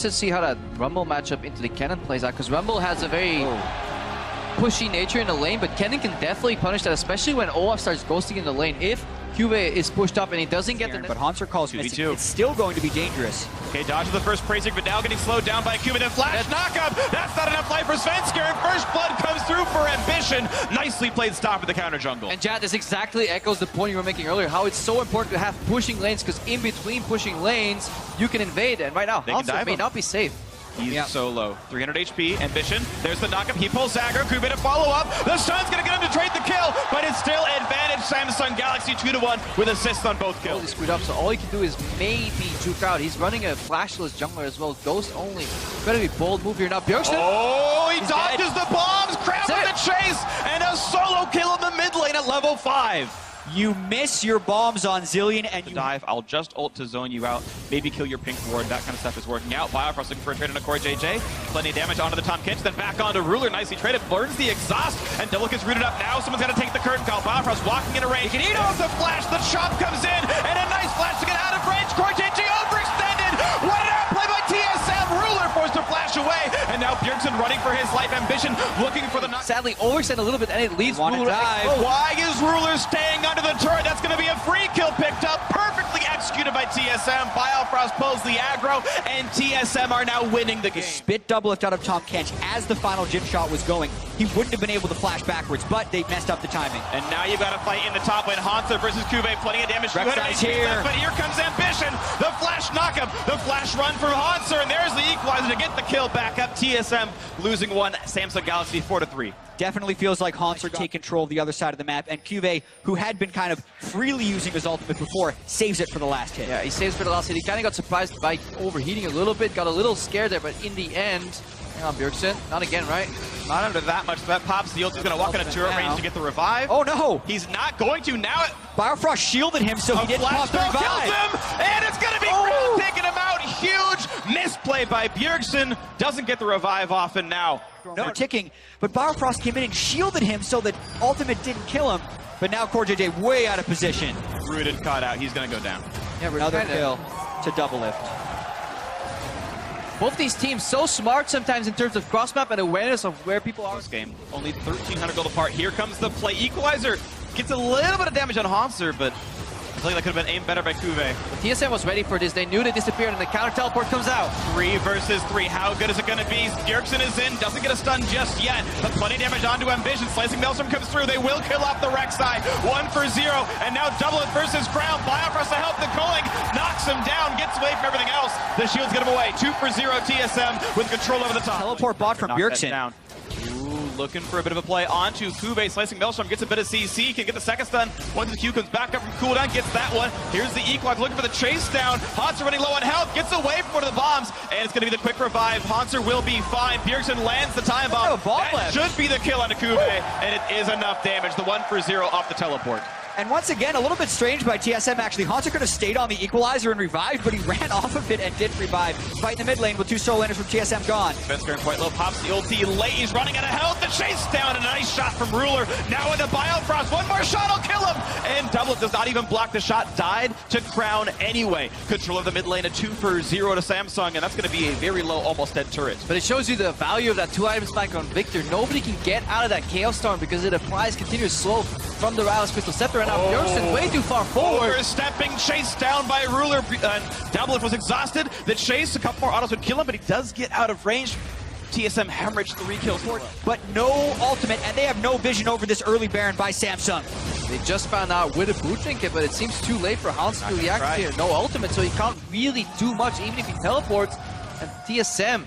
to see how that Rumble matchup into the Kennen plays out, because Rumble has a very pushy nature in the lane, but Kennen can definitely punish that, especially when Olaf starts ghosting in the lane. If Cuvée is pushed up and he doesn't get the... But Hanser calls missing. It's still going to be dangerous. Okay, dodges the first Praising, but now getting slowed down by Cuvée. Then flash knockup! That's not enough life for Svensker, and First Blood comes through for Ambition. Nicely played stop at the counter jungle. And Jad, this exactly echoes the point you were making earlier, how it's so important to have pushing lanes, because in between pushing lanes, you can invade, and right now, Hanser may not be safe. He's so low. 300 HP, Ambition. There's the knockup. He pulls aggro. Cuvée to follow up. The stun's going to get him to trade the kill, but it's still advantage Samsung Galaxy 2-1 with assists on both kills. Totally screwed up, so all he can do is maybe juke out. He's running a flashless jungler as well. Ghost only. Better be bold move here now. Bjergsen. Oh, he dodges the bombs. Crab with the chase, and a solo kill in the mid lane at level 5. You miss your bombs on Zilean and you dive. I'll just ult to zone you out. Maybe kill your pink ward. That kind of stuff is working out. Biofrost looking for a trade on a Core JJ. Plenty of damage onto the Tom Kench. Then back onto Ruler. Nicely traded. Burns the exhaust. And Double gets rooted up now. Someone's got to take the curtain call. Biofrost walking in a range. He can eat off the flash. The chop comes in. And a nice flash to get out of range. Core JJ overextended. What an outplay by TSM. Ruler forced to flash away. And now Bjergsen running for his life. Ambition looking for the knock. Sadly, overextend a little bit, and it leads Ruler. Why is Ruler staying under the turret? That's going to be a free kill picked up. Perfectly executed by TSM. Biofrost pulls the aggro, and TSM are now winning the game. Spit double lift out of Tom Kench as the final gym shot was going. He wouldn't have been able to flash backwards, but they messed up the timing. And now you've got to fight in the top lane. Hanser versus Cuvée, plenty of damage. Rek'Sai's here. But here comes Ambition. The flash knockup. The flash run from Hanser, and there's the equalizer to get the kill back up. TSM losing one. Samsung Galaxy 4-3. Definitely feels like Hanser take control of the other side of the map, and Cuvée, who had been kind of freely using his ultimate before, saves it for the last hit. Yeah, he saves for the last hit. He kind of got surprised by overheating a little bit, got a little scared there, but in the end, hang on, Bjergsen, not again, right? Not under that much. That pops. The ult is going to walk in a turret range to get the revive. Oh no! He's not going to now. Biofrost shielded him, so he didn't pop the revive. Kills him, and it's going to be Grab taking him out. Huge misplay by Bjergsen. Doesn't get the revive off, and now no ticking. But Biofrost came in and shielded him so that ultimate didn't kill him. But now Core JJ way out of position. Rooted, caught out. He's going to go down. Yeah, another kill to double lift. Both these teams so smart sometimes in terms of cross map and awareness of where people are. This game only 1,300 gold apart. Here comes the play. Equalizer gets a little bit of damage on Hanser, but I feel like that could have been aimed better by Cuvée. TSM was ready for this. They knew they disappeared, and the counter teleport comes out. 3 versus 3. How good is it going to be? Bjergsen is in. Doesn't get a stun just yet, but plenty of damage onto Ambition. Slicing Maelstrom comes through. They will kill off the Rek'Sai. 1 for 0, and now double it versus Crown. Biofrost to help the culling. Knocks him down. Gets away from everything else. The shields get him away. 2 for 0 TSM with control over the top. Teleport bot from Bjergsen. Looking for a bit of a play onto Cuvée. Slicing Maelstrom gets a bit of CC, can get the second stun. Once the Q comes back up from cooldown, gets that one. Here's the equalizer, looking for the chase down. Hanser running low on health, gets away from one of the bombs, and it's going to be the quick revive. Hanser will be fine. Bjergsen lands the time bomb. That should be the kill onto Cuvée, and it is enough damage. The 1 for 0 off the teleport. And once again, a little bit strange by TSM, actually. Hanser could have stayed on the equalizer and revived, but he ran off of it and didn't revive. Fight in the mid lane with 2 solo laners from TSM gone. Svensker in quite low, pops the ulti late. He's running out of health. The chase down, and a nice shot from Ruler. Now into Biofrost. One more shot will kill him. And Doublet does not even block the shot. Died to Crown anyway. Control of the mid lane, a 2 for 0 to Samsung, and that's going to be a very low, almost dead turret. But it shows you the value of that 2 items spike on Victor. Nobody can get out of that Chaos Storm because it applies continuous slow from the Rallis Crystal Scepter, and now Bjergsen way too far forward. Overstepping, chased down by Ruler. Doublet was exhausted. The chase, a couple more autos would kill him, but he does get out of range. TSM hemorrhaged 3 kills for it. But no ultimate, and they have no vision over this early Baron by Samsung. They just found out with a boot trinket, but it seems too late for Hanser to react here. No ultimate, so he can't really do much, even if he teleports. And TSM,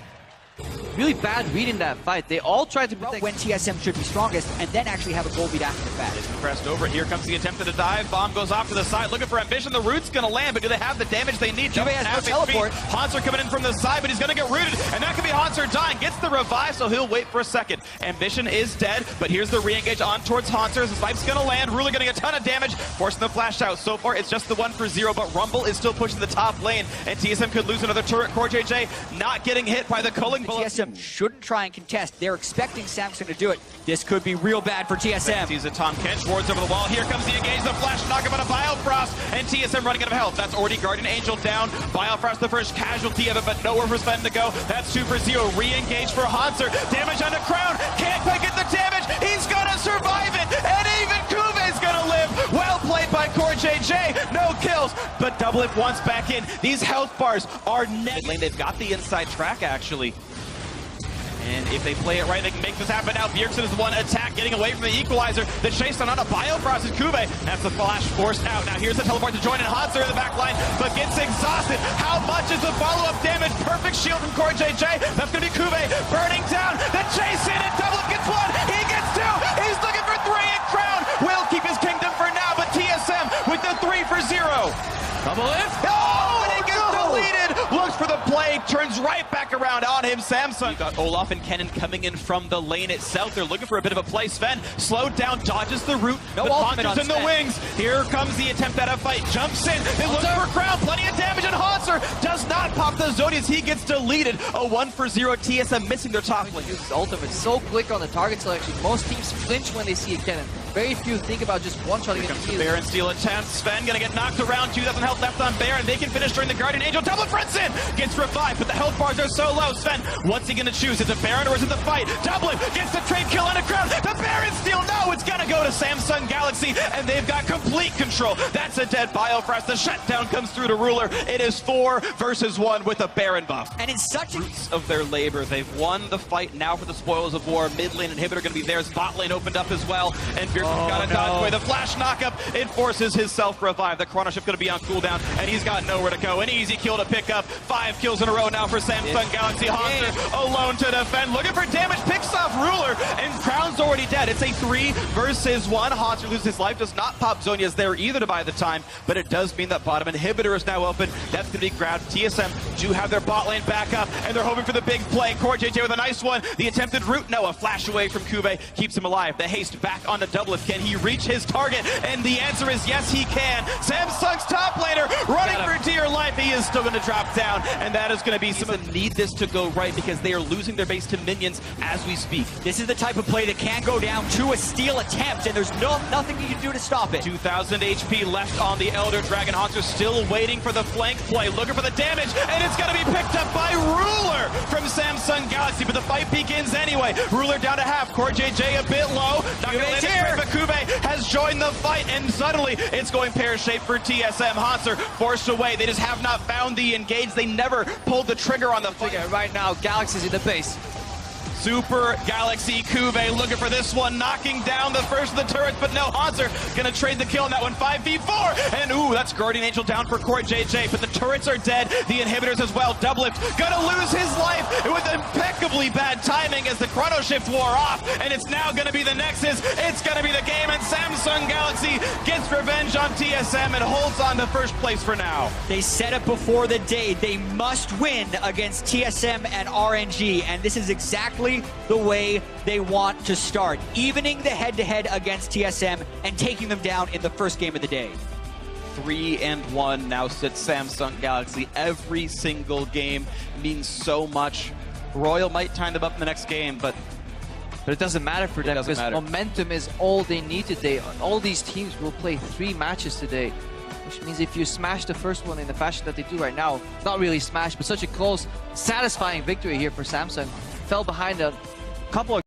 really bad read in that fight. They all tried to protect when TSM should be strongest, and then actually have a goal beat after the fact. It's pressed over. Here comes the attempt at a dive. Bomb goes off to the side, looking for Ambition. The root's going to land, but do they have the damage they need? Cuvée has no teleport. Hanser coming in from the side, but he's going to get rooted, and that could be Galaxy. Hanser dying, gets the revive, so he'll wait for a second. Ambition is dead, but here's the re-engage on towards Hanser. The snipe's gonna land. Ruler getting a ton of damage, forcing the flash out. So far, it's just the 1-for-0, but Rumble is still pushing the top lane, and TSM could lose another turret. CoreJJ not getting hit by the culling bullet. TSM shouldn't try and contest. They're expecting Samsung to do it. This could be real bad for TSM. Sees a Tom Kench, wards over the wall. Here comes the engage, the flash knockup on a Biofrost, and TSM running out of health. That's already Guardian Angel down. Biofrost the first casualty of it, but nowhere for Sven to go. That's 2-for-0. Re-engage for Hanser. Damage on the crown. Can't quite get the damage. He's gonna survive it, and even Kuve's gonna live. Well played by CoreJJ. No kills, but Doublelift wants back in. These health bars are net lane. They've got the inside track, actually. And if they play it right, they can make this happen now. Bjergsen is the one attack, getting away from the equalizer. The chase on a Biofrost is Kuve. That's the flash forced out. Now here's the teleport to join in. Hanser in the back line, but gets exhausted. How much is the follow-up damage? Perfect shield from CoreJJ. That's going to be Kuve burning down. The chase in, and Doublelift gets one. He gets two. He's looking for three, and Crown will keep his kingdom for now, but TSM with the 3-for-0. Doublelift. Oh, and it gets deleted. Looks for the play, turns right back around on him. Samsung. Got Olaf and Kennen coming in from the lane itself. They're looking for a bit of a play. Sven slowed down, dodges the root. No the ultimate on in the Sven. wings. Here comes the attempt at a fight. Jumps in. They look for Crown. Plenty of damage, and Hanser does not pop the Zodias. He gets deleted. A 1-for-0. TSM missing their top lane. Uses ultimate so quick on the target selection. Most teams flinch when they see a cannon. Very few think about just one-shotting it. Comes the Baron steal attempt. Sven gonna get knocked around. 2,000 health left on Baron. They can finish during the Guardian Angel. Double fronts in. Gets revived, but the health bars are so low. Sven, what's he gonna choose? Is it Baron or is it the fight? Doublelift gets the trade kill on the ground. The Baron steal. No, it's gonna go to Samsung Galaxy, and they've got complete control. That's a dead Biofrost. The shutdown comes through to Ruler. It is 4-versus-1 with a Baron buff. And it's such a... Of their labor. They've won the fight now for the spoils of war. Mid lane inhibitor gonna be theirs. Bot lane opened up as well, and Bjergsen's got a dodge away. The flash knockup, it forces his self-revive. The Chrono Shift gonna be on cooldown, and he's got nowhere to go. An easy kill to pick up. 5 kills in a row now for Samsung Galaxy. Hanser alone to defend, looking for damage, picks off Ruler, and Crown's already dead. It's a 3-versus-1. Hanser loses his life, does not pop Zonia's there either to buy the time, but it does mean that bottom inhibitor is now open. That's gonna be grabbed. TSM do have their bot lane back up, and they're hoping for the big play. CoreJJ with a nice one. The attempted root, no, a flash away from Kuve keeps him alive. The haste back on the Doublelift. Can he reach his target? And the answer is yes, he can. Samsung's top laner running for dear life. He is still going to drop down, and that is going to be some need this to go right because they are losing their base to minions as we speak. This is the type of play that can go down to a steal attempt, and there's nothing you can do to stop it. 2,000 HP left on the Elder Dragon. Hanser still waiting for the flank play, looking for the damage, and it's going to be picked up by Ruler from Samsung Galaxy, but the fight begins anyway. Ruler down to half. CoreJJ a bit low. Not going to land it, but Kuve has joined the fight, and suddenly it's going pear-shaped for TSM. Hanser forced away. They just have not found the engage. They never pulled the trigger on the fight. Right now, Galaxy's in the base. Super Galaxy Kuve looking for this one, knocking down the first of the turrets, but no, Hanser gonna trade the kill on that one. 5v4, and ooh, that's Guardian Angel down for CoreJJ, but the turrets are dead, the inhibitors as well. Doublelift gonna lose his life with impeccably bad timing as the Chrono Shift wore off, and it's now gonna be the Nexus, it's gonna be the game, and Samsung Galaxy gets revenge on TSM and holds on to first place for now. They said it before the day, they must win against TSM and RNG, and this is exactly the way they want to start, evening the head-to-head against TSM and taking them down in the first game of the day. 3-1 now sits Samsung Galaxy. Every single game means so much. Royal might time them up in the next game, but it doesn't matter for them because momentum is all they need today. All these teams will play 3 matches today, which means if you smash the first one in the fashion that they do right now, not really smash, but such a close, satisfying victory here for Samsung. Fell behind a couple of